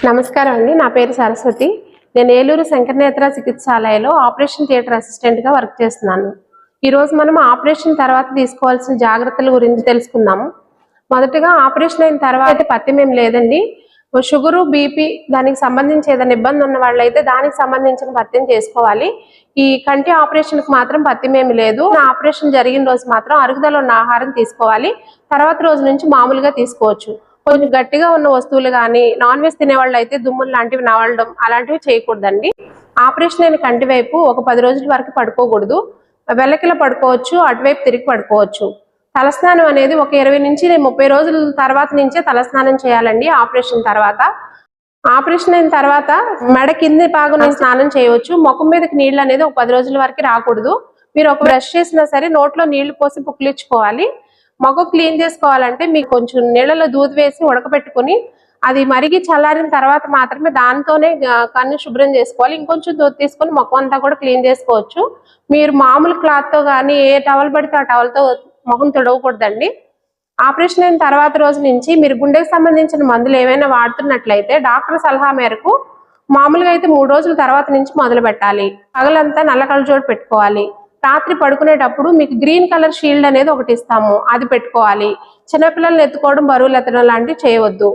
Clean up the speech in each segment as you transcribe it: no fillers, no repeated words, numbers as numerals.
నమస్కారం అండి. నా పేరు సరస్వతి. నేను ఏలూరు శంకరనేత్ర చికిత్సాలయంలో ఆపరేషన్ థియేటర్ అసిస్టెంట్గా వర్క్ చేస్తున్నాను. ఈరోజు మనం ఆపరేషన్ తర్వాత తీసుకోవాల్సిన జాగ్రత్తల గురించి తెలుసుకుందాము. మొదటగా ఆపరేషన్ అయిన తర్వాత పత్యం ఏం లేదండి. షుగరు, బీపీ దానికి సంబంధించి ఏదైనా ఇబ్బంది ఉన్న వాళ్ళైతే దానికి సంబంధించిన పత్యం చేసుకోవాలి. ఈ కంటి ఆపరేషన్కి మాత్రం పత్యం ఏమి లేదు. ఆపరేషన్ జరిగిన రోజు మాత్రం అరుగుదల ఉన్న ఆహారం తీసుకోవాలి. తర్వాత రోజు నుంచి మామూలుగా తీసుకోవచ్చు. కొంచెం గట్టిగా ఉన్న వస్తువులు కానీ నాన్ వెజ్ తినేవాళ్ళు అయితే దుమ్ములు లాంటివి నవలడం అలాంటివి చేయకూడదండి. ఆపరేషన్ అయిన కంటి వైపు ఒక 10 రోజుల వరకు పడుకోకూడదు. వెల్లకిలా పడుకోవచ్చు, అటువైపు తిరిగి పడుకోవచ్చు. తలస్నానం అనేది ఒక 20 నుంచి 30 రోజుల తర్వాత నుంచే తలస్నానం చేయాలండి. ఆపరేషన్ తర్వాత ఆపరేషన్ అయిన తర్వాత మెడ కింది భాగం స్నానం చేయవచ్చు. ముఖం మీదకి నీళ్ళు అనేది ఒక 10 రోజుల వరకు రాకూడదు. మీరు ఒక బ్రష్ చేసినా సరే నోట్లో నీళ్లు పోసి పుక్కిలించుకోవాలి. మొగ క్లీన్ చేసుకోవాలంటే మీకు కొంచెం నీళ్ళలో దూది వేసి ఉడకబెట్టుకుని అది మరిగి చల్లారిన తర్వాత మాత్రమే దాంతోనే కన్ను శుభ్రం చేసుకోవాలి. ఇంకొంచెం దూది తీసుకొని మొఖం అంతా కూడా క్లీన్ చేసుకోవచ్చు. మీరు మామూలు క్లాత్తో కానీ ఏ టవల్ పడితే ఆ టవల్తో మొఖం తుడవకూడదండి. ఆపరేషన్ అయిన తర్వాత రోజు నుంచి మీరు గుండెకి సంబంధించిన మందులు ఏమైనా వాడుతున్నట్లయితే డాక్టర్ సలహా మేరకు మామూలుగా అయితే 3 రోజుల తర్వాత నుంచి మొదలు పెట్టాలి. పగలంతా నల్ల కళ్ళజోడు పెట్టుకోవాలి. రాత్రి పడుకునేటప్పుడు మీకు గ్రీన్ కలర్ షీల్డ్ అనేది ఒకటి ఇస్తాము, అది పెట్టుకోవాలి. చిన్నపిల్లల్ని ఎత్తుకోవడం, బరువులు ఎత్తడం లాంటివి చేయవద్దు.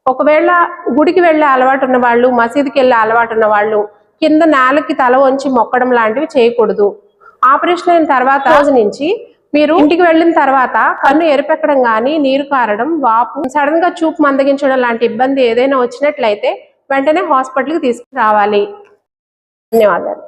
ఒకవేళ గుడికి వెళ్ళే అలవాటు ఉన్న వాళ్ళు, మసీదుకి వెళ్ళే అలవాటు ఉన్న వాళ్ళు కింద నేలకి తల వంచి మొక్కడం లాంటివి చేయకూడదు. ఆపరేషన్ అయిన తర్వాత రోజు నుంచి మీరు ఇంటికి వెళ్ళిన తర్వాత కన్ను ఎరుపెక్కడం కానీ, నీరు కారడం, వాపు, సడన్ గా చూపు మందగించడం లాంటి ఇబ్బంది ఏదైనా వచ్చినట్లయితే వెంటనే హాస్పిటల్కి తీసుకురావాలి. ధన్యవాదాలు.